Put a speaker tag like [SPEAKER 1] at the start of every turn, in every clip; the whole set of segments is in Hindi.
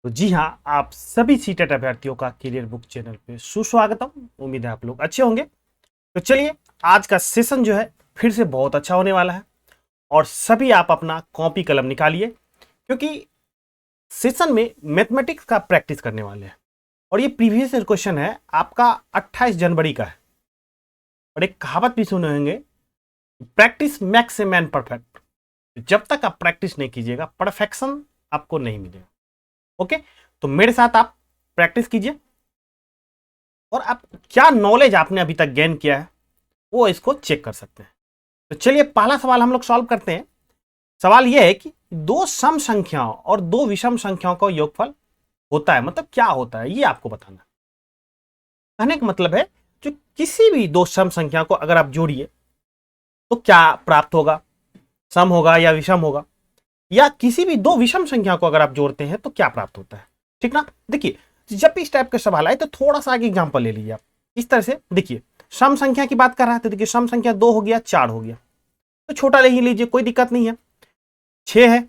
[SPEAKER 1] तो जी हाँ, आप सभी सीटेट अभ्यर्थियों का करियर बुक चैनल पे सुस्वागतम। उम्मीद है आप लोग अच्छे होंगे। तो चलिए, आज का सेशन जो है फिर से बहुत अच्छा होने वाला है और सभी आप अपना कॉपी कलम निकालिए, क्योंकि सेशन में मैथमेटिक्स का प्रैक्टिस करने वाले हैं। और ये प्रीवियस ईयर क्वेश्चन है आपका 28 जनवरी का है। और एक कहावत भी सुने होंगे, practice max a man perfect. जब तक आप प्रैक्टिस नहीं कीजिएगा, परफेक्शन आपको नहीं मिलेगा। ओके, तो मेरे साथ आप प्रैक्टिस कीजिए और आप क्या नॉलेज आपने अभी तक गेन किया है वो इसको चेक कर सकते हैं। तो चलिए, पहला सवाल हम लोग सॉल्व करते हैं। सवाल यह है कि दो सम संख्याओं और दो विषम संख्याओं का योगफल होता है, मतलब क्या होता है ये आपको बताना। कहने का मतलब है, जो किसी भी दो सम संख्या को अगर आप जोड़िए तो क्या प्राप्त होगा, सम होगा या विषम होगा, या किसी भी दो विषम संख्या को अगर आप जोड़ते हैं तो क्या प्राप्त होता है। ठीक ना। देखिए, जब भी इस टाइप का सवाल आए तो थोड़ा सा आगे एग्जांपल ले लीजिए आप। इस तरह से देखिए, सम संख्या की बात कर रहा है तो देखिए, सम संख्या 2 हो गया, 4 हो गया, तो छोटा ले ही लीजिए, कोई दिक्कत नहीं है। 6 है,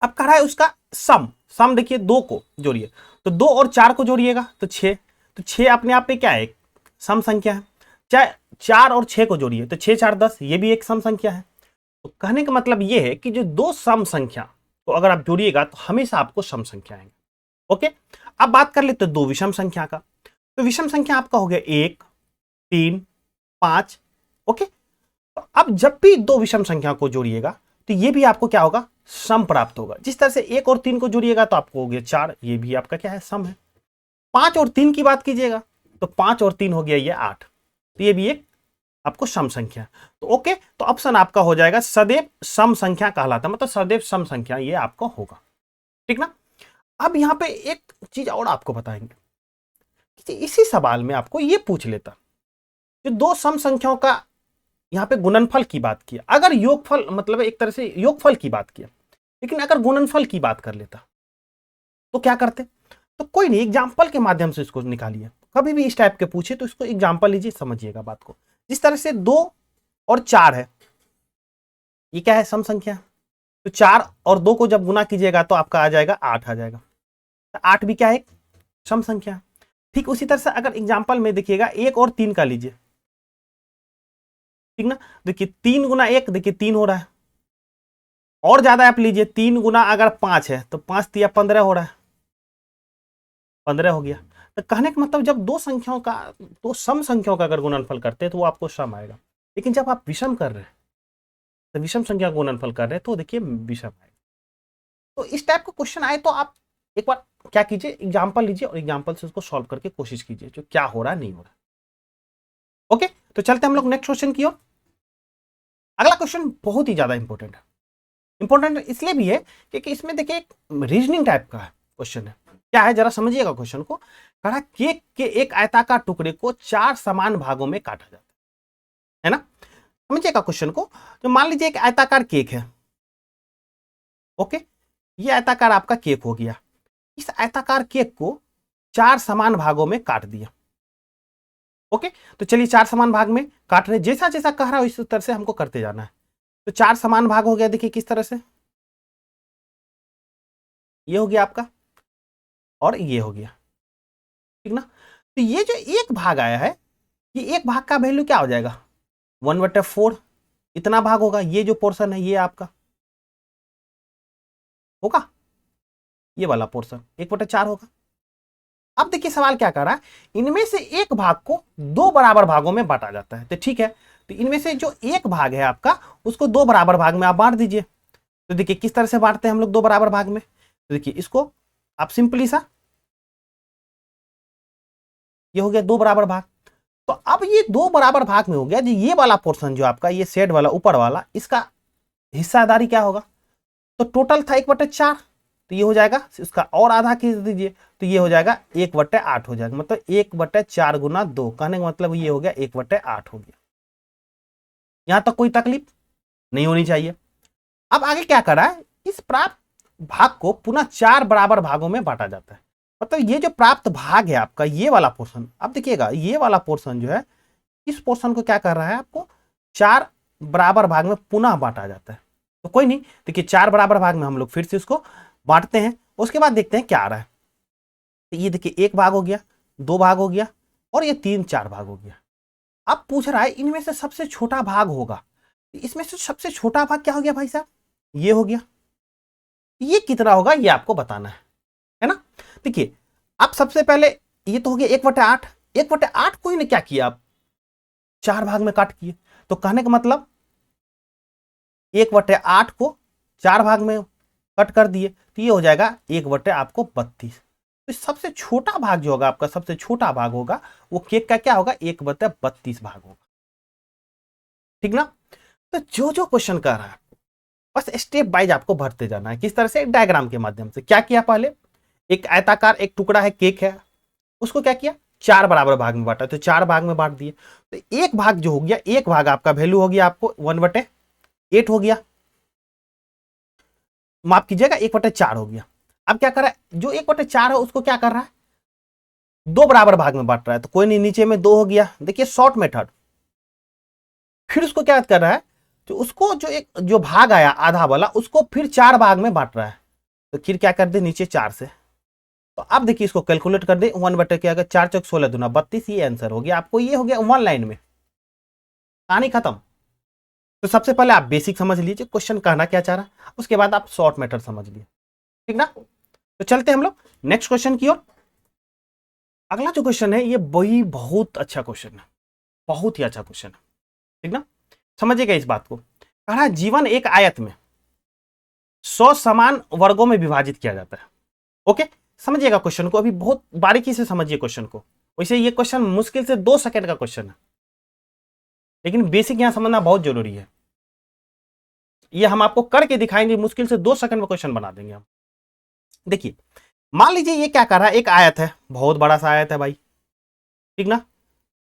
[SPEAKER 1] अब कह रहा है उसका सम। सम देखिए, 2 को जोड़िए तो 2 और 4 को जोड़िएगा तो 6। तो 6 अपने आप में क्या है, एक सम संख्या है। चाहे 4 और 6 को जोड़िए तो 6 4 10, ये भी एक सम संख्या है। तो कहने का मतलब ये है कि जो दो सम संख्या को अगर आप जोड़िएगा तो हमेशा आपको सम संख्या आएंगे। ओके, अब बात कर लेते दो विषम संख्या का। तो विषम संख्या आपका हो गया 1 3 5। ओके, तो अब जब भी दो विषम संख्या को जोड़िएगा तो ये भी आपको क्या होगा, सम प्राप्त होगा। जिस तरह से 1 और 3 को जोड़िएगा तो आपको हो गया 4, ये भी आपका क्या है, सम है। 5 और 3 की बात कीजिएगा तो 5 और 3 हो गया ये 8, तो ये भी एक आपको सम संख्या। तो ओके, तो ऑप्शन आपका हो जाएगा सदैव सम संख्या कहलाता है, मतलब सदैव सम संख्या ये आपका होगा। ठीक ना। अब यहां पे एक चीज और आपको बताएंगे कि इसी सवाल में आपको ये पूछ लेता, जो दो सम संख्याओं का यहां पे गुणनफल की बात किया, अगर योगफल मतलब एक तरह से योगफल की बात किया, लेकिन अगर गुणनफल की बात कर लेता तो क्या करते। तो कोई नहीं, एग्जाम्पल के माध्यम से इसको निकालिए। कभी भी इस टाइप के पूछे तो इसको एग्जाम्पल लीजिए, समझिएगा बात को। जिस तरह से 2 और 4 है, ये क्या है, सम संख्या। तो 4 और 2 को जब गुना कीजिएगा तो आपका आ जाएगा 8 आ जाएगा। तो 8 भी क्या है, एक सम संख्या। ठीक उसी तरह से अगर एग्जाम्पल में देखिएगा 1 और 3 का लीजिए, ठीक ना। देखिए 3 गुना 1, देखिए 3 हो रहा है। और ज्यादा आप लीजिए, 3 गुना अगर 5 है तो 5 तिया 15 हो रहा है, 15 हो गया। तो कहने का मतलब, जब दो संख्याओं का, दो सम संख्याओं का अगर गुणनफल करते हैं तो वो आपको सम आएगा। लेकिन जब आप विषम कर रहे हैं, तो विषम संख्या का गुणनफल कर रहे हैं तो देखिए विषम आएगा। तो इस टाइप का क्वेश्चन आए तो आप एक बार क्या कीजिए, एग्जाम्पल लीजिए और एग्जाम्पल से उसको सॉल्व करके कोशिश कीजिए जो क्या हो रहा है नहीं हो रहा। ओके, तो चलते हम लोग नेक्स्ट क्वेश्चन की ओर। अगला क्वेश्चन बहुत ही ज्यादा इंपॉर्टेंट है। इंपॉर्टेंट इसलिए भी है क्योंकि इसमें देखिए एक रीजनिंग टाइप का क्वेश्चन है। क्या है, जरा समझिएगा क्वेश्चन को। कहा केक के एक आयताकार टुकड़े को 4 समान भागों में काटा जाता है ना। समझिएगा क्वेश्चन को। तो मान लीजिए एक आयताकार केक है। ओके, ये आयताकार आपका केक हो गया। इस आयताकार केक को 4 समान भागों में काट दिया। ओके, तो चलिए 4 समान भाग में काट रहे, जैसा जैसा कह रहा है इस तरह से हमको करते जाना है। तो 4 समान भाग हो गया, देखिए किस तरह से, ये हो गया आपका और ये हो गया। ठीक ना। तो ये जो एक भाग आया है, ये एक भाग का वैल्यू क्या हो जाएगा, 1/4 इतना भाग होगा। ये जो पोर्शन है ये आपका होगा, ये वाला पोर्शन 1/4 होगा। अब देखिए सवाल क्या कर रहा है, इनमें से एक भाग को दो बराबर भागों में बांटा जाता है। तो ठीक है, तो इनमें से जो एक भाग है आपका, उसको दो बराबर भाग में आप बांट दीजिए। तो देखिए किस तरह से बांटते हैं हम लोग दो बराबर भाग में। तो देखिए इसको आप सिंपली सा, ये हो गया दो बराबर भाग। तो अब ये दो बराबर भाग में हो गया, जो ये वाला पोर्शन जो आपका, ये सेट वाला ऊपर वाला, इसका हिस्सादारी क्या होगा। तो टोटल था 1/4, तो ये हो जाएगा इसका और आधा खींच दीजिए, तो ये हो जाएगा 1/8 हो जाएगा। मतलब 1/4 गुना 2, कहने का मतलब ये हो गया 1/8 हो गया। यहां तक कोई तकलीफ नहीं होनी चाहिए। अब आगे क्या करा है, इस प्राप्त भाग को पुनः 4 बराबर भागों में बांटा जाता है। मतलब ये जो प्राप्त भाग है आपका, ये वाला पोर्शन, अब देखिएगा ये वाला पोर्शन जो है, इस पोर्शन को क्या कर रहा है, आपको 4 बराबर भाग में पुनः बांटा जाता है। तो कोई नहीं, देखिए 4 बराबर भाग में हम लोग फिर से उसको बांटते हैं। उसके बाद देखते हैं क्या आ रहा है। तो ये देखिए 1 भाग हो गया, 2 भाग हो गया और ये 3 4 भाग हो गया। अब पूछ रहा है इनमें से सबसे छोटा भाग होगा, इसमें से सबसे छोटा भाग क्या हो गया भाई साहब, ये हो गया। ये कितना होगा ये आपको बताना है ना। देखिए अब सबसे पहले ये तो हो गया 1/8। 1/8 को इन्हें क्या किया, आप 4 भाग में काट किए। तो कहने का मतलब 1/8 को 4 भाग में कट कर दिए, तो ये हो जाएगा 1/32। तो सबसे छोटा भाग जो होगा आपका, सबसे छोटा भाग होगा वो केक का क्या होगा, 1/32 भाग होगा। ठीक ना। तो जो जो क्वेश्चन कर रहा है बस स्टेप वाइज आपको भरते जाना है। किस तरह से, डायग्राम के माध्यम से। क्या किया, पहले एक आयताकार एक टुकड़ा है, केक है, उसको क्या किया, 4 बराबर भाग में बांटा, तो 4 भाग में बांट दिए। तो एक भाग जो हो गया, एक भाग आपका वैल्यू हो गया आपको 1/8 हो गया, माफ कीजिएगा 1/4 हो गया। अब क्या कर रहा है, जो 1/4 है उसको क्या कर रहा है, 2 बराबर भाग में बांट रहा है। तो कोई नहीं, नीचे में 2 हो गया। देखिए शॉर्ट मेथड। फिर उसको क्या कर रहा है, तो उसको जो एक जो भाग आया आधा वाला, उसको फिर 4 भाग में बांट रहा है। तो फिर क्या कर दे, नीचे 4 से। तो अब देखिए इसको कैलकुलेट कर दे, 1/, क्या 4 चौक 16 दूना 32, ये आंसर हो गया आपको। ये हो गया 1 लाइन में, कहानी खत्म। तो सबसे पहले आप बेसिक समझ लीजिए क्वेश्चन कहना क्या चाह रहा है, उसके बाद आप शॉर्ट मेथड समझ लिए। ठीक ना। तो चलते हम लोग नेक्स्ट क्वेश्चन की ओर। अगला जो क्वेश्चन है ये वही बहुत अच्छा क्वेश्चन है, बहुत ही अच्छा क्वेश्चन है। ठीक ना, समझिएगा इस बात को। कह रहा है जीवन एक आयत में 100 समान वर्गों में विभाजित किया जाता है। ओके, समझिएगा क्वेश्चन को, अभी बहुत बारीकी से समझिए क्वेश्चन को। वैसे ये क्वेश्चन मुश्किल से 2 सेकंड का क्वेश्चन है, लेकिन बेसिक यहां समझना बहुत जरूरी है। ये हम आपको करके दिखाएंगे, मुश्किल से 2 सेकंड में क्वेश्चन बना देंगे हम। देखिए मान लीजिए ये क्या कर रहा है, एक आयत है, बहुत बड़ा सा आयत है भाई। ठीक ना।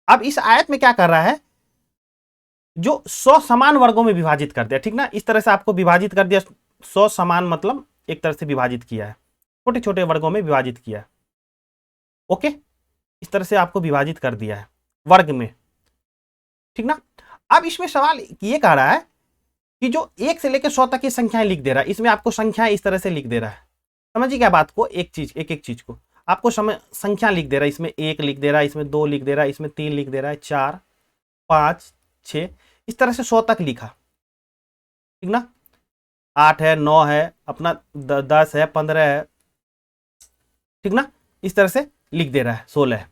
[SPEAKER 1] अब इस आयत में क्या कर रहा है, जो 100 समान वर्गों में विभाजित कर दिया। ठीक ना, इस तरह से आपको विभाजित कर दिया। 100 समान मतलब एक तरह से विभाजित किया है, छोटे छोटे वर्गों में विभाजित किया है। ओके, इस तरह से आपको विभाजित कर दिया है वर्ग में। ठीक ना। अब इसमें सवाल ये कह रहा है कि जो 1 से लेकर 100 तक की संख्याएं लिख दे रहा है, इसमें आपको संख्याएं इस तरह से लिख दे रहा है। समझिए क्या बात को, एक चीज एक एक चीज को आपको संख्या लिख दे रहा है। इसमें 1 लिख दे रहा है, इसमें 2 लिख दे रहा है, इसमें 3 लिख दे रहा है, 4 5 6, इस तरह से 100 तक लिखा। ठीक ना, 8 है, 9 है, अपना 10 है, 15 है। ठीक ना, इस तरह से लिख दे रहा है, 16 है।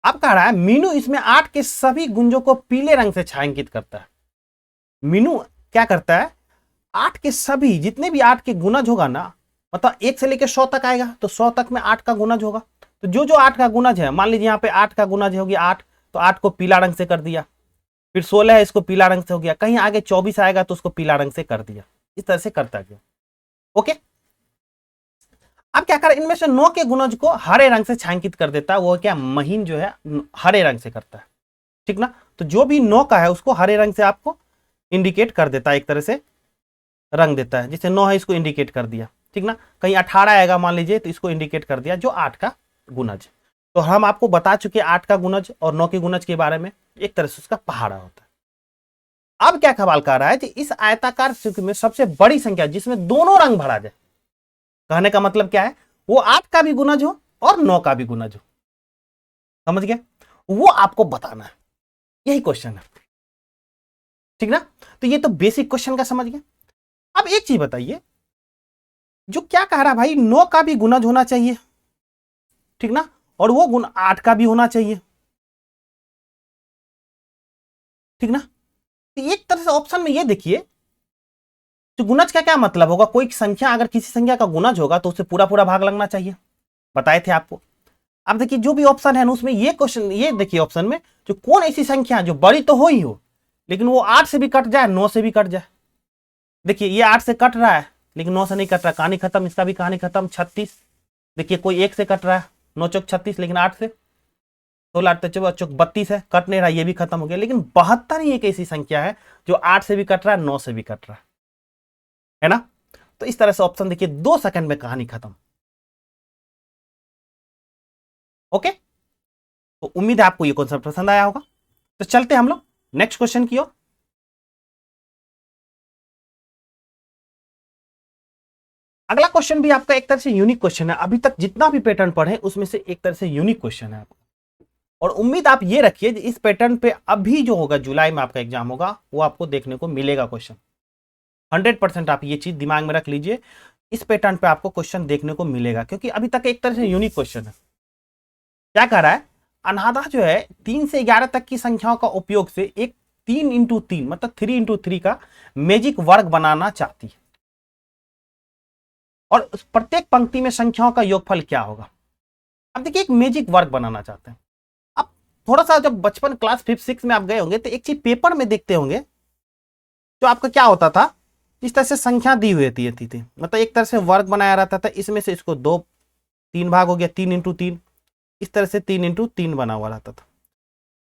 [SPEAKER 1] अब कह रहा है मीनू इसमें 8 के सभी गुंजों को पीले रंग से छायांकित करता है। मीनू क्या करता है, 8 के सभी जितने भी 8 के गुणज होगा ना, मतलब 1 से लेकर 100 तक आएगा, तो 100 तक में 8 का गुणज होगा। तो जो जो 8 का गुणज है, मान लीजिए यहाँ पे 8 का गुणज होगी 8, तो 8 को पीला रंग से कर दिया। फिर 16 है, इसको पीला रंग से हो गया। कहीं आगे 24 आएगा तो उसको पीला रंग से कर दिया। इस तरह से करता गया। ओके, अब क्या कर, इनमें से 9 के गुणज को हरे रंग से छायांकित कर देता है। वो क्या, महीन जो है हरे रंग से करता है। ठीक ना, तो जो भी 9 का है उसको हरे रंग से आपको इंडिकेट कर देता है, एक तरह से रंग देता है। जैसे 9 है, इसको इंडिकेट कर दिया। ठीक ना, कहीं 18 आएगा मान लीजिए, तो इसको इंडिकेट कर दिया जो 8 का गुणज। तो हम आपको बता चुके 8 का गुणज और 9 के गुणज के बारे में, एक तरह से उसका पहाड़ा होता है। अब क्या सवाल कर रहा है कि इस आयताकार चित्र में सबसे बड़ी संख्या जिसमें दोनों रंग भरा जाए, कहने का मतलब क्या है, वो 8 का भी गुणज हो और 9 का भी गुणज हो। समझ गया, वो आपको बताना है, यही क्वेश्चन है। ठीक ना, तो ये तो बेसिक क्वेश्चन का समझ गया। अब एक चीज बताइए, जो क्या कह रहा है भाई, 9 का भी गुणज होना चाहिए। ठीक ना, और वो गुण 8 का भी होना चाहिए। ठीक ना, तो एक तरह से ऑप्शन में ये देखिए, तो गुणज का क्या मतलब होगा, कोई संख्या अगर किसी संख्या का गुणज होगा तो उससे पूरा पूरा भाग लगना चाहिए, बताए थे आपको। अब देखिए जो भी ऑप्शन है ना, उसमें ये क्वेश्चन, ये देखिए ऑप्शन में जो कौन ऐसी संख्या जो बड़ी तो हो ही हो, लेकिन वो 8 से भी कट जाए, 9 से भी कट जाए। देखिए ये 8 से कट रहा है लेकिन 9 से नहीं कट रहा, कहानी खत्म, इसका भी कहानी खत्म। 36, देखिए कोई 1 से कट रहा है, 9 चौक 36, लेकिन 8 से, 16 8 चौक 32 है, कट नहीं रहा, ये भी खत्म हो गया। लेकिन 72 ही एक ऐसी संख्या है जो 8 से भी कट रहा है, 9 से भी कट रहा है ना। तो इस तरह से ऑप्शन देखिए, 2 सेकंड में कहानी खत्म। ओके, तो उम्मीद है आपको ये कॉन्सेप्ट पसंद आया होगा। तो चलते हम लोग नेक्स्ट क्वेश्चन की ओर। अगला क्वेश्चन भी आपका एक तरह से यूनिक क्वेश्चन है, अभी तक जितना भी पैटर्न पढ़े उसमें से एक तरह से यूनिक क्वेश्चन है आपका, और उम्मीद आप ये रखिए इस पैटर्न पे अभी जो होगा जुलाई में आपका एग्जाम होगा वो आपको देखने को मिलेगा क्वेश्चन। 100% आप ये चीज दिमाग में रख लीजिए, इस पैटर्न पे आपको क्वेश्चन देखने को मिलेगा, क्योंकि अभी तक एक तरह से यूनिक क्वेश्चन है। क्या कह रहा है, अनादा जो है 3 से 11 तक की संख्याओं का उपयोग से एक 3x3 मतलब 3x3 का मैजिक वर्ग बनाना चाहती है, और प्रत्येक पंक्ति में संख्याओं का योगफल क्या होगा। अब देखिए एक मैजिक वर्ग बनाना चाहते हैं। अब थोड़ा सा जब बचपन क्लास 5-6 में आप गए होंगे तो एक चीज पेपर में देखते होंगे, जो आपका क्या होता था, इस तरह से संख्या दी हुई थी मतलब एक तरह से वर्ग बनाया रहता था, इसमें से इसको 3 भाग हो गया, 3x3, इस तरह से 3x3 बना हुआ रहता था।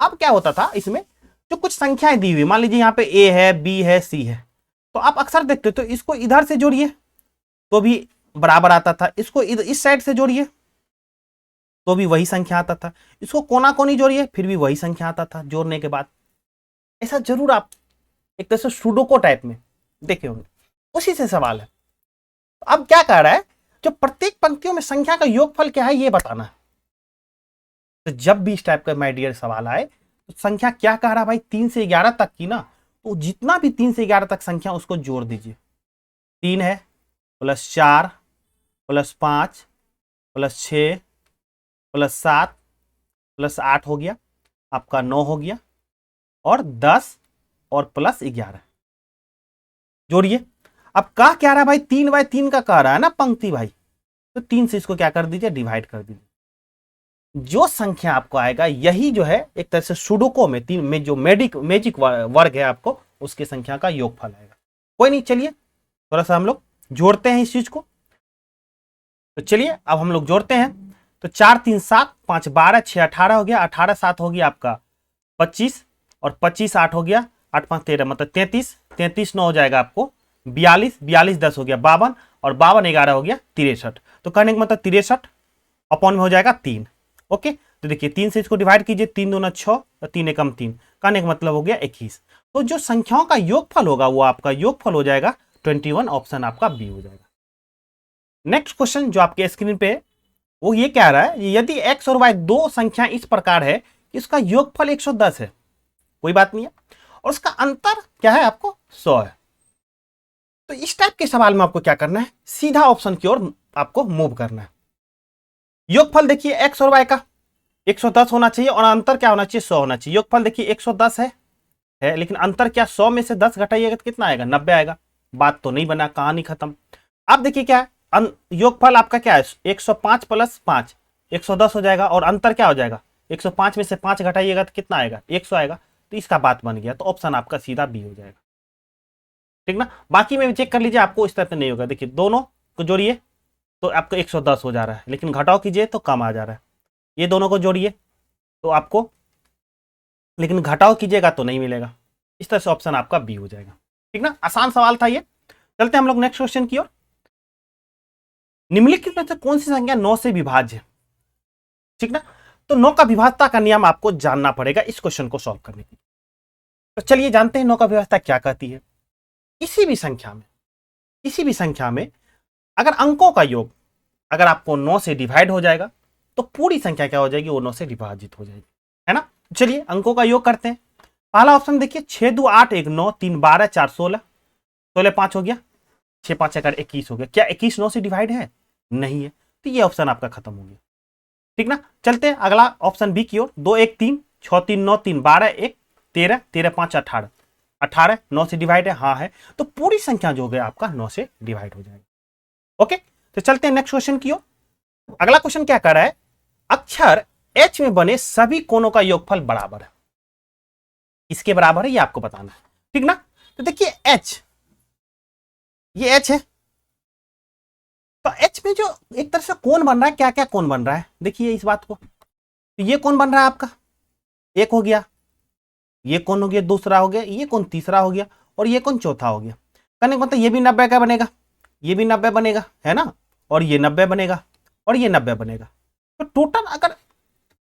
[SPEAKER 1] अब क्या होता था, इसमें जो कुछ संख्याएं दी हुई, मान लीजिए यहाँ पे ए है, बी है, सी है, तो आप अक्सर देखते हो तो इसको इधर से जोड़िए तो भी बराबर आता था, इसको इस साइड से जोड़िए तो भी वही संख्या आता था, इसको कोना कोनी जोड़िए फिर भी वही संख्या आता था जोड़ने के बाद। ऐसा जरूर आप एक तरह से सुडोको टाइप में देखे होंगे, उसी से सवाल है। तो अब क्या कह रहा है, जो प्रत्येक पंक्तियों में संख्या का योगफल क्या है ये बताना है। तो जब भी इस टाइप का माय डियर सवाल आए तो संख्या क्या कह रहा है भाई, 3 से 11 तक की ना, तो जितना भी 3 से 11 तक संख्या उसको जोड़ दीजिए। 3 है +4 +5 +6 +7 +8 हो गया आपका 9 हो गया, और 10 और +11 जोड़िए। अब कह क्या रहा है भाई, 3/3 का कह रहा है ना पंक्ति भाई, तो 3 से इसको क्या कर दीजिए, डिवाइड कर दीजिए। जो संख्या आपको आएगा यही जो है एक तरह से सुडोको में 3 में जो मैजिक वर्ग है आपको उसकी संख्या का योगफल आएगा। कोई नहीं, चलिए थोड़ा सा हम लोग जोड़ते हैं इस चीज को। तो चलिए अब हम लोग जोड़ते हैं। तो 4 3 7 5 12 6 18 हो गया, 18 7 हो गया आपका 25, और 25 8 हो गया, 8 5 13 मतलब 33, 33 9 हो जाएगा आपको 42, 42 10 हो गया 52, और 52 11 हो गया 63। तो कहने का मतलब 63 अपॉन में हो जाएगा 3। ओके, तो देखिए 3 से इसको डिवाइड कीजिए, 3 दूना 6 और 3 एकम 3, कहने का मतलब हो गया 21। तो जो संख्याओं का योगफल होगा वो आपका योगफल हो जाएगा 21, ऑप्शन आपका बी हो जाएगा। नेक्स्ट क्वेश्चन जो आपके स्क्रीन पे वो ये कह रहा है, यदि x और y दो संख्या इस प्रकार है कि इसका योगफल 110 है, कोई बात नहीं है, और उसका अंतर क्या है आपको 100 है, तो इस टाइप के सवाल में आपको क्या करना है, सीधा ऑप्शन की ओर आपको मूव करना है। योगफल देखिए x और y का 110 होना चाहिए, और अंतर क्या होना चाहिए, 100 होना चाहिए। योगफल देखिए 110 है लेकिन अंतर क्या, 100 में से 10 घटाइएगा तो कितना आएगा, 90 आएगा। बात तो नहीं बना, कहानी खत्म। अब देखिए क्या है, योगफल आपका क्या है, 105 + 5 110 हो जाएगा, और अंतर क्या हो जाएगा, 105 में से 5 घटाइएगा तो कितना आएगा, 100 आएगा। तो इसका बात बन गया, तो ऑप्शन आपका सीधा बी हो जाएगा, ठीक ना। बाकी में चेक कर लीजिए, आपको इस तरह से नहीं होगा। देखिए दोनों को जोड़िए तो आपको 110 हो जा रहा है, लेकिन घटाओ कीजिए तो कम आ जा रहा है। ये दोनों को जोड़िए तो आपको, लेकिन घटाओ कीजिएगा तो नहीं मिलेगा। इस तरह से ऑप्शन आपका बी हो जाएगा, ठीक ना। आसान सवाल था ये। चलते हैं हम लोग नेक्स्ट क्वेश्चन की ओर। निम्नलिखित में से कौन सी संख्या 9 से विभाज्य है, ठीक ना। तो 9 का विभाज्यता का नियम आपको जानना पड़ेगा इस क्वेश्चन को सॉल्व करने के लिए। तो चलिए जानते हैं 9 का विभाज्यता क्या कहती है। किसी भी संख्या में अगर अंकों का योग अगर आपको 9 से डिवाइड हो जाएगा तो पूरी संख्या क्या हो जाएगी, वो 9 से विभाजित हो जाएगी, है ना। चलिए अंकों का योग करते हैं। पहला ऑप्शन देखिए, 6 2 8 1 9 3 12 4 16, 16 5 हो गया, 6 5 21 हो गया। क्या 21 9 से डिवाइड है, नहीं है, तो ये ऑप्शन आपका खत्म हो गया, ठीक ना। चलते हैं अगला ऑप्शन बी की ओर। 2 1 3 6 3 9 3 12 1 13 13 5 18, 18 9 से डिवाइड है, हाँ है, तो पूरी संख्या जो है आपका 9 से डिवाइड हो जाएगा। ओके, तो चलते हैं नेक्स्ट क्वेश्चन की ओर। अगला क्वेश्चन क्या कर रहा है, अक्षर H में बने सभी कोणों का योगफल बराबर है, इसके बराबर है ये आपको बताना है, ठीक ना। तो देखिए H, ये H है, तो H में जो एक तरह से कोण बन रहा है, क्या क्या कोण बन रहा है, देखिए इस बात को। तो ये कोण बन रहा है आपका, एक हो गया, ये कोण हो गया, दूसरा हो गया, ये कोण तीसरा हो गया, और ये कोण चौथा हो गया। कहने का मतलब ये भी 90 का बनेगा, ये भी 90 बनेगा, है ना, और ये 90 बनेगा, और ये 90 बनेगा। तो टोटल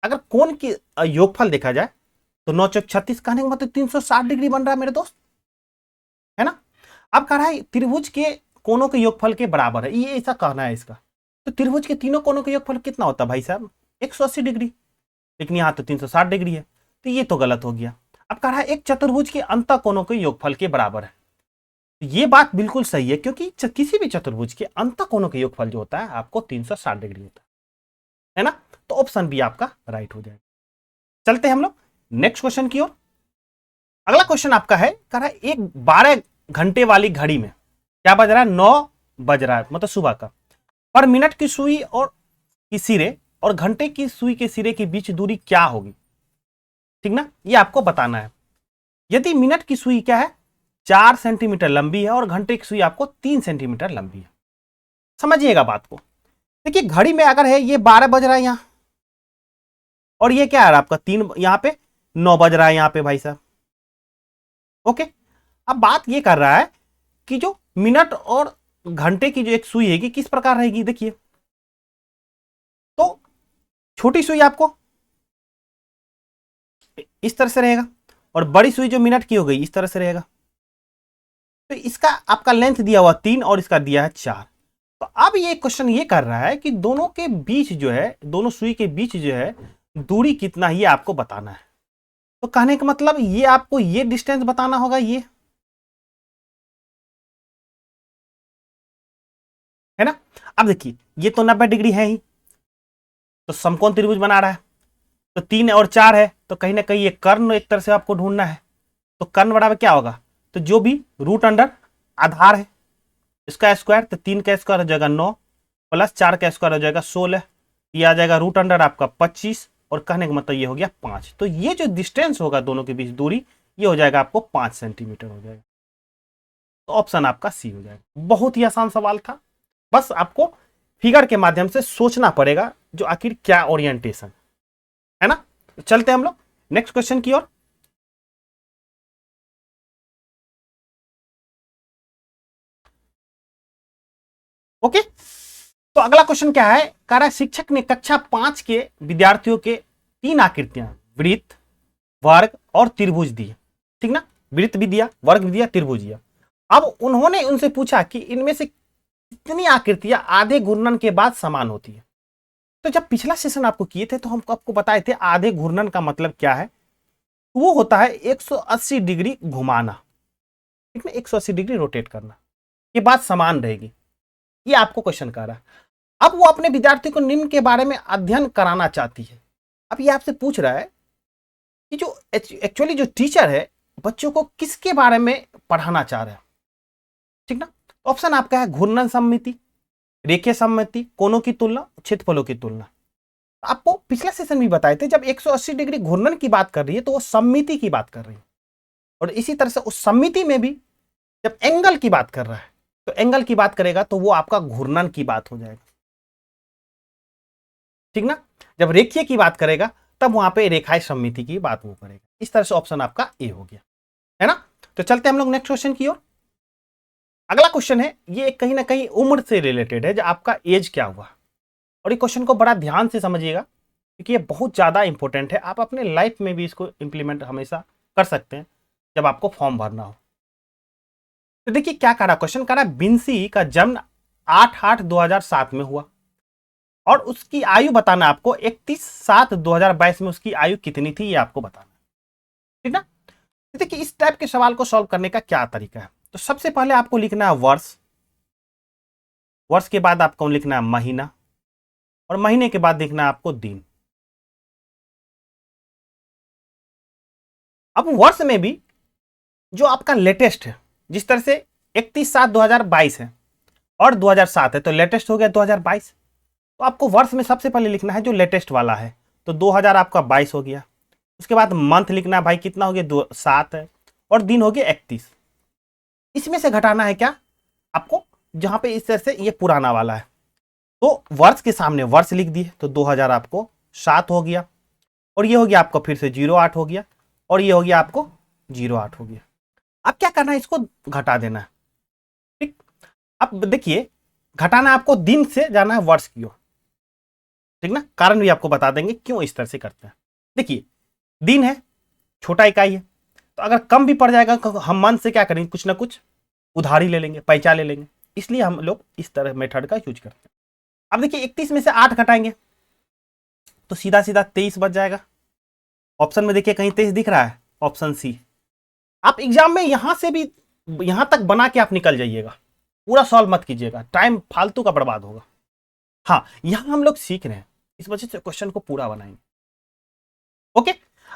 [SPEAKER 1] अगर कोण की योगफल देखा जाए तो 9 चौक 36, कहने का मतलब 360 डिग्री बन रहा है मेरे दोस्त, है ना। अब कह रहा है त्रिभुज के कोनों के योगफल के बराबर है, ये ऐसा कहना है इसका। तो त्रिभुज के तीनों कोनों का योगफल कितना होता है भाई साहब? 180 डिग्री, लेकिन यहाँ तो 360 डिग्री है, तो ये तो गलत हो गया। अब कह रहा है एक चतुर्भुज के अंतः कोनों के योगफल के बराबर है। ये बात बिल्कुल सही है, क्योंकि किसी भी चतुर्भुज के अंतः कोनों के योगफल जो होता है आपको 360 डिग्री होता है ना। तो ऑप्शन बी आपका राइट हो जाएगा। चलते हैं हम लोग नेक्स्ट क्वेश्चन की ओर। अगला क्वेश्चन आपका है, कह रहा है एक 12 घंटे वाली घड़ी में क्या बज रहा है? 9 बज रहा है, मतलब सुबह का। पर मिनट की सुई और की सिरे और घंटे की सुई के सिरे के बीच दूरी क्या होगी? ठीक ना, ये आपको बताना है। यदि मिनट की सुई क्या है? 4 सेंटीमीटर लंबी है और घंटे की सुई आपको 3 सेंटीमीटर लंबी है। समझिएगा बात को। देखिए घड़ी में अगर है ये 12 बज रहा है यहां, और ये क्या है आपका 3, यहां पे 9 बज रहा है यहां पे भाई साहब। ओके, अब बात ये कर रहा है कि जो मिनट और घंटे की जो एक सुई है किस प्रकार रहेगी। देखिए तो छोटी सुई आपको इस तरह से रहेगा, और बड़ी सुई जो मिनट की हो गई इस तरह से रहेगा। तो इसका आपका लेंथ दिया हुआ 3 और इसका दिया है 4। तो अब ये क्वेश्चन ये कर रहा है कि दोनों के बीच जो है, दोनों सुई के बीच जो है दूरी कितना, ये आपको बताना है। तो कहने का मतलब ये आपको ये डिस्टेंस बताना होगा, ये है ना। अब देखिए ये तो 90 डिग्री है ही, तो समकोण त्रिभुज बना रहा है। तो 3 और 4 है, तो कहीं ना कहीं ये कर्ण एक तरह से आपको ढूंढना है। तो कर्ण बराबर क्या होगा? तो जो भी रूट अंडर आधार है इसका स्क्वायर, तो 3 का स्क्वायर हो जाएगा 9 प्लस 4 का स्क्वायर हो जाएगा 16, ये आ जाएगा रूट अंडर आपका 25, और कहने का मतलब ये हो गया 5। तो ये जो डिस्टेंस होगा दोनों के बीच दूरी, ये हो जाएगा आपको 5 सेंटीमीटर हो जाएगा। तो ऑप्शन आपका सी हो जाएगा। बहुत ही आसान सवाल था, बस आपको फिगर के माध्यम से सोचना पड़ेगा जो आखिर क्या ओरिएंटेशन है ना। तो चलते हैं हम लोग नेक्स्ट क्वेश्चन की ओर। ओके, तो अगला क्वेश्चन क्या है? कह रहा है शिक्षक ने कक्षा 5 के विद्यार्थियों के 3 आकृतियां वृत्त, वर्ग और त्रिभुज दी। ठीक ना, वृत्त भी दिया, वर्ग भी दिया, त्रिभुज दिया। अब उन्होंने उनसे पूछा कि इनमें से कितनी आकृतियां आधे घूर्णन के बाद समान होती है। तो जब पिछला सेशन आपको किए थे तो हम आपको बताए थे आधे घूर्णन का मतलब क्या है। वो होता है 180 डिग्री घुमाना, ठीक है, 180 डिग्री रोटेट करना, ये बात समान रहेगी। ये आपको क्वेश्चन कर रहा है। अब वो अपने विद्यार्थी को निम्न के बारे में अध्ययन कराना चाहती है। अब ये आपसे पूछ रहा है कि जो एक्चुअली जो टीचर है बच्चों को किसके बारे में पढ़ाना चाह रहा है। ठीक ना, ऑप्शन आपका है घूर्णन सममिति, रेखीय सममिति, कोणों की तुलना, क्षेत्रफलों की तुलना। आपको पिछला सेशन भी बताए थे जब 180 डिग्री घूर्णन की बात कर रही है तो वो सममिति की बात कर रही है, और इसी तरह से उस सममिति में भी जब एंगल की बात कर रहा है तो एंगल की बात करेगा तो वो आपका घूर्णन की बात हो जाएगा। ठीक ना, जब रेखीय की बात करेगा तब वहां पे रेखाएं सममिति की बात वो करेगा। इस तरह से ऑप्शन आपका ए हो गया, है ना। तो चलते हैं हम लोग नेक्स्ट क्वेश्चन की ओर। अगला क्वेश्चन है, ये कहीं ना कहीं उम्र से रिलेटेड है, जो आपका एज क्या हुआ। और ये क्वेश्चन को बड़ा ध्यान से समझिएगा क्योंकि ये बहुत ज्यादा इंपॉर्टेंट है। आप अपने लाइफ में भी इसको इंप्लीमेंट हमेशा कर सकते हैं जब आपको फॉर्म भरना हो। तो देखिए क्या कह रहा क्वेश्चन, कह रहा है बिंसी का जन्म 8/8/2007 में हुआ और उसकी आयु बताना आपको 31/7/2022 में उसकी आयु कितनी थी, ये आपको बताना। ठीक ना, तो देखिए इस टाइप के सवाल को सॉल्व करने का क्या तरीका है। तो सबसे पहले आपको लिखना है वर्ष, वर्ष के बाद आपको लिखना है महीना, और महीने के बाद लिखना है आपको दिन। अब वर्ष में भी जो आपका लेटेस्ट है, जिस तरह से 31/7/2022 है और 2007 है तो लेटेस्ट हो गया 2022। तो आपको वर्ष में सबसे पहले लिखना है जो लेटेस्ट वाला है, तो 2000 आपका 22 हो गया। उसके बाद मंथ लिखना है भाई, कितना हो गया 7 है, और दिन हो गया 31। इसमें से घटाना है क्या आपको, जहां पे इस तरह से ये पुराना वाला है तो वर्ष के सामने वर्ष लिख दिए, तो 2000 आपको 7 हो गया, और ये हो गया आपको फिर से 08 हो गया, और ये हो गया आपको 08 हो गया। अब क्या करना है, इसको घटा देना है। ठीक, अब देखिए घटाना आपको दिन से जाना है वर्ष की ओर। ठीक ना, कारण भी आपको बता देंगे क्यों इस तरह से करते हैं। देखिए दिन है, छोटा इकाई है, तो अगर कम भी पड़ जाएगा तो हम मन से क्या करेंगे, कुछ ना कुछ उधारी ले लेंगे, पैसा ले लेंगे। इसलिए हम लोग इस तरह मेथड का यूज करते हैं। अब देखिए 31 में से 8 घटाएंगे तो सीधा सीधा 23 बच जाएगा। ऑप्शन में देखिए कहीं 23 दिख रहा है, ऑप्शन सी। आप एग्जाम में यहां से भी यहां तक बना के आप निकल जाइएगा, पूरा सॉल्व मत कीजिएगा, टाइम फालतू का बर्बाद होगा। हाँ, यहां हम लोग सीख रहे हैं, इस वजह से क्वेश्चन को पूरा बनाएंगे। ओके,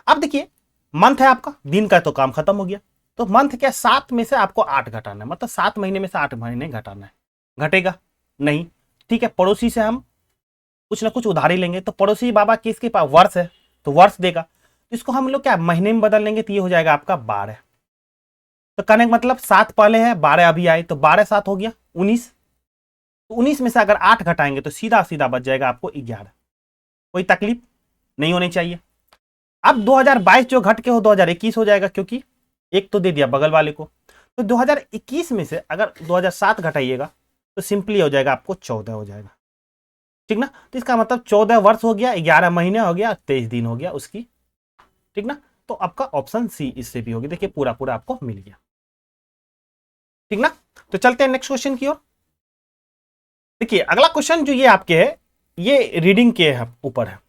[SPEAKER 1] अब देखिए मंथ है आपका, दिन का तो काम खत्म हो गया। तो मंथ क्या, 7 में से आपको 8 घटाना है, मतलब 7 महीने में से 8 महीने घटाना है। घटेगा नहीं, ठीक है। पड़ोसी से हम कुछ ना कुछ उधारी लेंगे, तो पड़ोसी बाबा किसके पास वर्ष है तो वर्ष देगा, तो इसको हम लोग क्या महीने में बदल लेंगे, तो ये हो जाएगा आपका 12। तो कहने का मतलब 7 पहले है, 12 अभी आए, तो 12 7 हो गया 19। तो 19 में से अगर 8 घटाएंगे तो सीधा सीधा बच जाएगा आपको 11। कोई तकलीफ नहीं होनी चाहिए। अब 2022 जो घट के हो 2021 हो जाएगा, क्योंकि एक तो दे दिया बगल वाले को। तो 2021 में से अगर 2007 घटाइएगा तो सिंपली हो जाएगा आपको 14 हो जाएगा, ठीक ना। तो इसका मतलब 14 वर्ष हो गया, 11 महीने हो गया, 23 दिन हो गया उसकी, ठीक ना। तो आपका ऑप्शन सी इससे भी होगी। देखिए पूरा पूरा आपको मिल गया, ठीक ना। तो चलते हैं नेक्स्ट क्वेश्चन की ओर। देखिए अगला क्वेश्चन जो ये आपके है, ये रीडिंग के ऊपर है।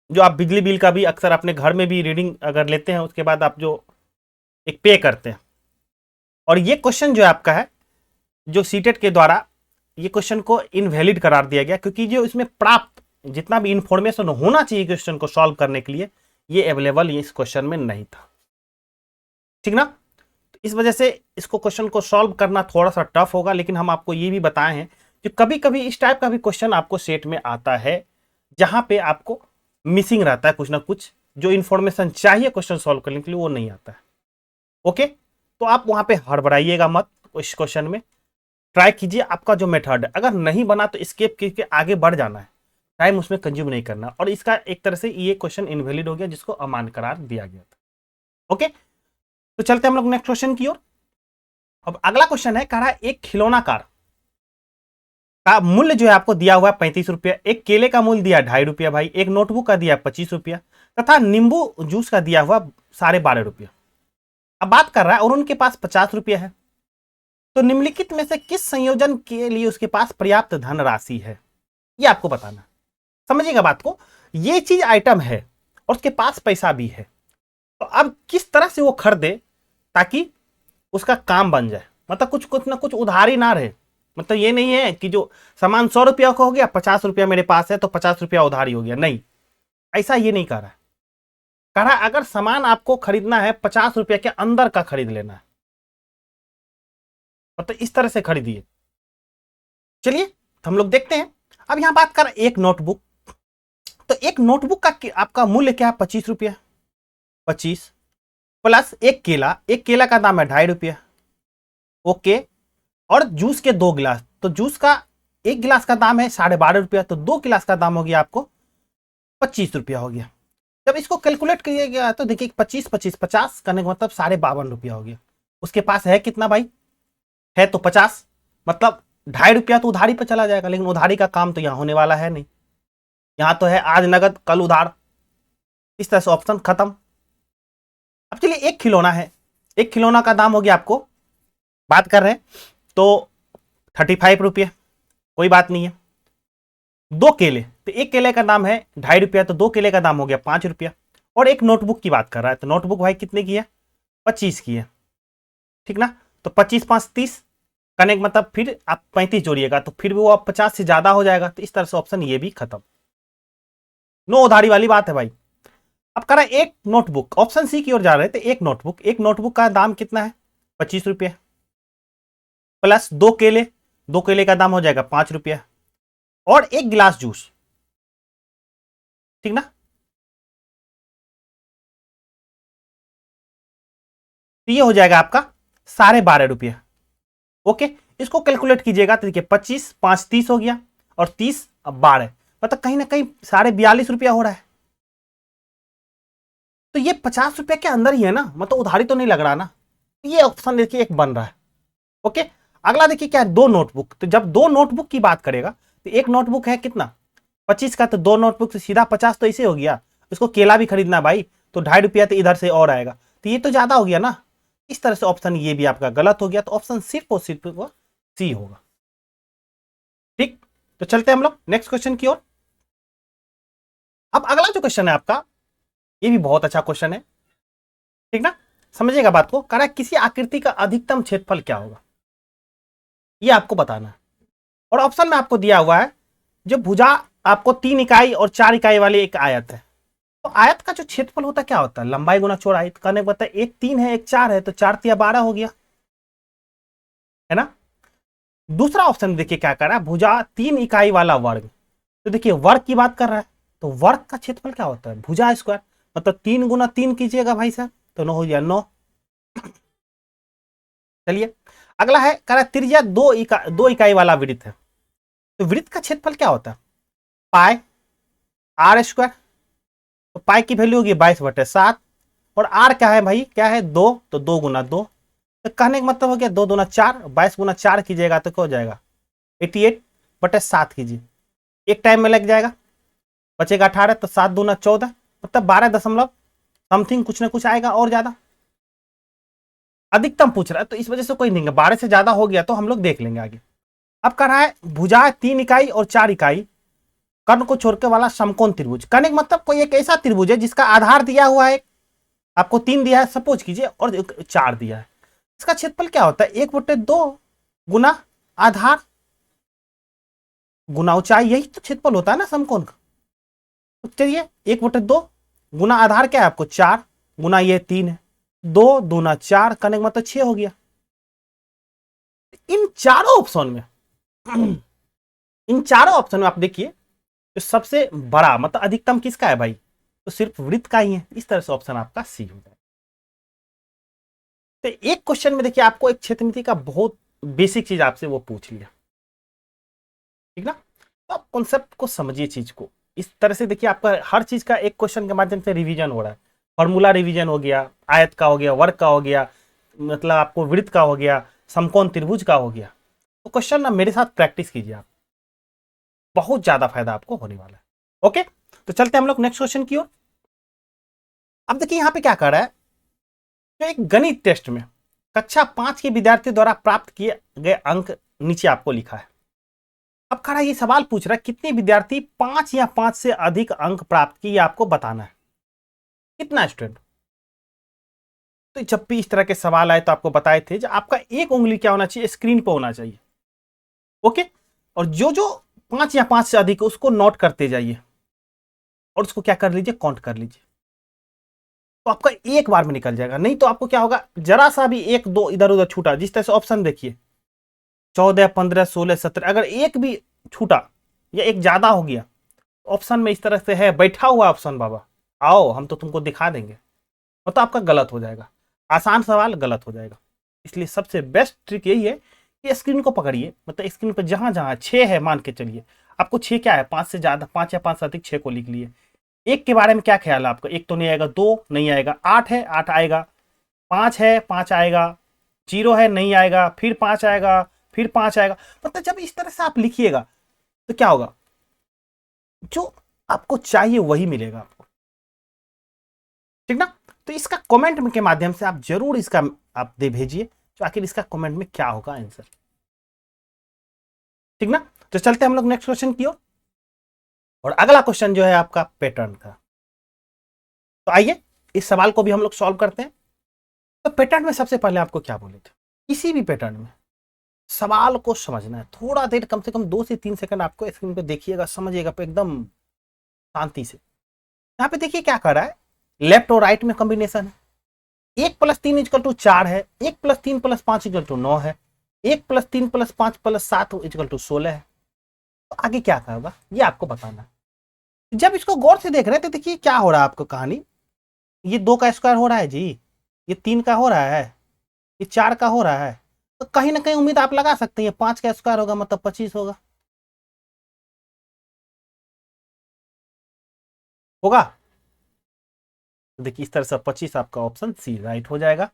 [SPEAKER 1] जो आप बिजली बिल का भी अक्सर अपने घर में भी रीडिंग अगर लेते हैं, उसके बाद आप जो एक पे करते हैं। और ये क्वेश्चन जो आपका है, जो सीटेट के द्वारा ये क्वेश्चन को इनवैलिड करार दिया गया, क्योंकि जो इसमें प्राप्त जितना भी इंफॉर्मेशन होना चाहिए क्वेश्चन को सॉल्व करने के लिए, ये अवेलेबल इस क्वेश्चन में नहीं था, ठीक ना। तो इस वजह से इसको क्वेश्चन को सॉल्व करना थोड़ा सा टफ होगा। लेकिन हम आपको ये भी बताए हैं कि कभी कभी इस टाइप का भी क्वेश्चन आपको सेट में आता है, जहां पे आपको मिसिंग रहता है कुछ ना कुछ, जो इंफॉर्मेशन चाहिए क्वेश्चन सॉल्व करने के लिए वो नहीं आता है। ओके, तो आप वहां पे हड़बड़ाइएगा मत, इस क्वेश्चन में ट्राई कीजिए। आपका जो मेथड है अगर नहीं बना तो स्किप करके आगे बढ़ जाना है, टाइम उसमें कंज्यूम नहीं करना। और इसका एक तरह से ये क्वेश्चन इनवैलिड हो गया, जिसको अमान्य करार दिया गया था। ओके, तो चलते हैं हम लोग नेक्स्ट क्वेश्चन की ओर। अब अगला क्वेश्चन है, कह रहा है एक खिलौना कार का मूल्य जो है आपको दिया हुआ है 35 रुपया, एक केले का मूल्य दिया 2.5 रुपया भाई, एक नोटबुक का दिया 25 रुपया, तथा नींबू जूस का दिया हुआ 12.5 रुपया। अब बात कर रहा है और उनके पास 50 रुपया है, तो निम्नलिखित में से किस संयोजन के लिए उसके पास पर्याप्त धनराशि है, ये आपको बताना। समझिएगा बात को, ये चीज आइटम है और उसके पास पैसा भी है, तो अब किस तरह से वो खरीदे ताकि उसका काम बन जाए। मतलब कुछ ना कुछ उधारी ना रहे। मतलब ये नहीं है कि जो सामान 100 रुपया का हो गया, 50 रुपया मेरे पास है तो 50 रुपया उधारी हो गया, नहीं, ऐसा ये नहीं कर रहा है। कह रहा है अगर सामान आपको खरीदना है 50 रुपया के अंदर का खरीद लेना है, मतलब इस तरह से खरीदिए। चलिए हम लोग देखते हैं। अब यहां बात कर एक नोटबुक, तो एक नोटबुक का आपका मूल्य क्या है, 25 रुपया, 25 प्लस एक केला का दाम है 2.5 रुपया। ओके, और जूस के 2 गिलास, तो जूस का एक गिलास का दाम है 12.5 रुपया, तो 2 गिलास का दाम हो गया आपको 25 रुपया हो गया। जब इसको कैलकुलेट किया गया तो देखिए 25 25 50 करने का मतलब 52.5 रुपया हो गया। उसके पास है कितना भाई, है तो 50, मतलब 2.5 रुपया तो उधारी पर चला जाएगा। लेकिन उधारी का काम तो यहां होने वाला है नहीं, यहां तो है आज नगद कल उधार। इस तरह से ऑप्शन खत्म। अब चलिए एक खिलौना है, एक खिलौना का दाम हो गया आपको, बात कर रहे हैं तो 35 रुपये, कोई बात नहीं है। 2 केले, तो एक केले का दाम है 2.5 रुपया, तो 2 केले का दाम हो गया 5 रुपया। और एक नोटबुक की बात कर रहा है, तो नोटबुक भाई कितने की है, 25 की है, ठीक ना। तो 25 5 30 करने का मतलब फिर आप 35 जोड़िएगा तो फिर भी वो आप 50 से ज्यादा हो जाएगा। तो इस तरह से ऑप्शन ये भी खत्म, नो उधारी वाली बात है भाई। अब कह रहा है एक नोटबुक, ऑप्शन सी की ओर जा रहे थे। एक नोटबुक का दाम कितना है, 25 रुपये, प्लस 2 केले का दाम हो जाएगा 5 रुपया, और एक गिलास जूस, ठीक ना। तो ये हो जाएगा आपका 12.5 रुपया। ओके, इसको कैलकुलेट कीजिएगा तो देखिए 25 5 30 हो गया, और 30 अब 12, मतलब कहीं ना कहीं 42.5 रुपया हो रहा है। तो ये 50 रुपया के अंदर ही है ना, मतलब उधारी तो नहीं लग रहा ना। ये ऑप्शन देखिए एक बन रहा है। ओके, अगला देखिए क्या है, 2 नोटबुक। तो जब 2 नोटबुक की बात करेगा तो एक नोटबुक है कितना 25 का, तो 2 नोटबुक से सीधा 50 तो इसे हो गया। इसको केला भी खरीदना भाई, तो 2.5 रुपया तो इधर से और आएगा, तो ये तो ज्यादा हो गया ना। इस तरह से ऑप्शन ये भी आपका गलत हो गया। तो ऑप्शन सिर्फ और सिर्फ सी होगा। ठीक, तो चलते हैं हम लोग नेक्स्ट क्वेश्चन की ओर। अब अगला जो क्वेश्चन है आपका, ये भी बहुत अच्छा क्वेश्चन है, ठीक ना। समझिएगा बात को। कह रहा है किसी आकृति का अधिकतम क्षेत्रफल क्या होगा, ये आपको बताना है। और ऑप्शन में आपको दिया हुआ है जो भुजा आपको 3 इकाई और 4 इकाई वाली एक आयत है, तो आयत का जो क्षेत्रफल होता है क्या होता है, लंबाई गुना चौड़ाई। कहने को बताया एक 3 है एक 4 है, तो 4 तिया 12 हो गया, है ना। दूसरा ऑप्शन देखिए क्या कर रहा है, भुजा 3 इकाई वाला वर्ग। तो देखिए वर्ग की बात कर रहा है, तो वर्ग का क्षेत्रफल क्या होता है, भुजा स्क्वायर। मतलब 3 गुना 3 कीजिएगा भाई साहब, तो 9 हो गया 9। चलिए अगला है, कह रहा है त्रिज्या 2 इकाई वाला वृत्त है, तो वृत्त का क्षेत्रफल क्या होता है, पाई आर स्क्वायर। तो पाई की वैल्यू होगी 22/7, और आर क्या है भाई, क्या है 2, तो 2 गुना 2। तो कहने का मतलब हो गया 2 दूना 4, 22 गुना 4 कीजिएगा तो क्या हो जाएगा 88/7 कीजिए, एक टाइम में लग जाएगा, बचेगा 18, तो 7 दूना 14, मतलब 12 दशमलव समथिंग कुछ ना कुछ आएगा और ज्यादा। अधिकतम पूछ रहा है तो इस वजह से कोई नहीं है, 12 से ज्यादा हो गया तो हम लोग देख लेंगे आगे। अब कह रहा है भुजा 3 इकाई और 4 इकाई कर्ण को छोड़कर वाला समकोण त्रिभुज। कहने का मतलब कोई एक ऐसा त्रिभुज है जिसका आधार दिया हुआ है, आपको 3 दिया है सपोज कीजिए और 4 दिया है। इसका क्षेत्रफल क्या होता है, 1/2 गुना आधार गुना ऊंचाई, यही तो क्षेत्रफल होता है ना समकोण का। तो चलिए 1/2 गुना आधार क्या है आपको 4 गुना ये 3 है, 2 दूना 4, करने का मतलब 6 हो गया। इन चारों ऑप्शन में इन चारों ऑप्शन में आप देखिए तो सबसे बड़ा मतलब अधिकतम किसका है भाई, तो सिर्फ वृत्त का ही है। इस तरह से ऑप्शन आपका सी हो जाए। तो एक क्वेश्चन में देखिए आपको एक क्षेत्रमिति का बहुत बेसिक चीज आपसे वो पूछ लिया, ठीक ना। तो आप कॉन्सेप्ट को समझिए चीज को इस तरह से। देखिए आपका हर चीज का एक क्वेश्चन के माध्यम से रिवीजन हो रहा है। फॉर्मूला रिवीजन हो गया, आयत का हो गया, वर्ग का हो गया, मतलब आपको वृत्त का हो गया, समकोण त्रिभुज का हो गया। तो क्वेश्चन ना मेरे साथ प्रैक्टिस कीजिए आप, बहुत ज्यादा फायदा आपको होने वाला है। ओके, तो चलते हैं हम लोग नेक्स्ट क्वेश्चन की ओर। अब देखिए यहां पे क्या कर रहा है, तो एक गणित टेस्ट में कक्षा 5 के विद्यार्थी द्वारा प्राप्त किए गए अंक नीचे आपको लिखा है। अब खड़ा ये सवाल पूछ रहा है कितने विद्यार्थी 5 या 5 से अधिक अंक प्राप्त किए, आपको बताना है कितना स्टूडेंट। तो जब भी इस तरह के सवाल आए तो आपको बताए थे जो आपका एक उंगली क्या होना चाहिए, स्क्रीन पर होना चाहिए। ओके, और जो जो 5 या 5 से अधिक उसको नोट करते जाइए और उसको क्या कर लीजिए, काउंट कर लीजिए, तो आपका एक बार में निकल जाएगा। नहीं तो आपको क्या होगा, जरा सा भी 1 2 इधर उधर छूटा, जिस तरह से ऑप्शन देखिए 14 15 16 17, अगर एक भी छूटा या एक ज्यादा हो गया, ऑप्शन में इस तरह से है बैठा हुआ ऑप्शन, बाबा आओ हम तो तुमको दिखा देंगे, मतलब आपका गलत हो जाएगा, आसान सवाल गलत हो जाएगा। इसलिए सबसे बेस्ट ट्रिक यही है कि स्क्रीन को पकड़िए, मतलब स्क्रीन पर जहां जहां 6 है मान के चलिए, आपको 6 क्या है, 5 से ज्यादा, 5 या 5 से अधिक 6 को लिख लिए। एक के बारे में क्या ख्याल है आपका, एक तो नहीं आएगा, 2 नहीं आएगा, 8 है 8 आएगा, 5 है 5 आएगा, 0 है नहीं आएगा, फिर 5 आएगा, फिर 5 आएगा। मतलब जब इस तरह से आप लिखिएगा तो क्या होगा, जो आपको चाहिए वही मिलेगा आपको, ठीक ना। तो इसका कमेंट के माध्यम से आप जरूर इसका आप दे भेजिए, तो आखिर इसका कमेंट में क्या होगा आंसर, ठीक ना। तो चलते हैं हम लोग नेक्स्ट क्वेश्चन की ओर। और अगला क्वेश्चन जो है आपका पैटर्न का, तो आइए इस सवाल को भी हम लोग सॉल्व करते हैं। तो पैटर्न में सबसे पहले आपको क्या बोले थे, किसी भी पैटर्न में सवाल को समझना है, थोड़ा देर कम से कम 2 से 3 सेकंड आपको स्क्रीन पे देखिएगा, समझिएगा एकदम शांति से। यहाँ पे देखिए क्या कर रहा है, लेफ्ट और राइट में कॉम्बिनेशन है। 1 + 3 = 4 है, 1 + 3 + 5 = 9 है, 1 + 3 + 5 + 7 = 16 है। तो आगे क्या होगा ये आपको बताना है। जब इसको गौर से देख रहे हैं तो देखिए क्या हो रहा है आपको कहानी, ये 2 का स्क्वायर हो रहा है जी, ये 3 का हो रहा है, ये 4 का हो रहा है, तो कहीं ना कहीं उम्मीद आप लगा सकते हैं 5 का स्क्वायर होगा मतलब 25 होगा, होगा। तो देखिए इस तरह से 25 आपका ऑप्शन सी राइट हो जाएगा।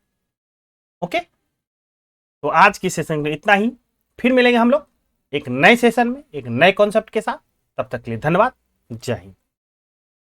[SPEAKER 1] ओके, तो आज की सेशन में इतना ही, फिर मिलेंगे हम लोग एक नए सेशन में एक नए कॉन्सेप्ट के साथ। तब तक के लिए धन्यवाद, जय हिंद।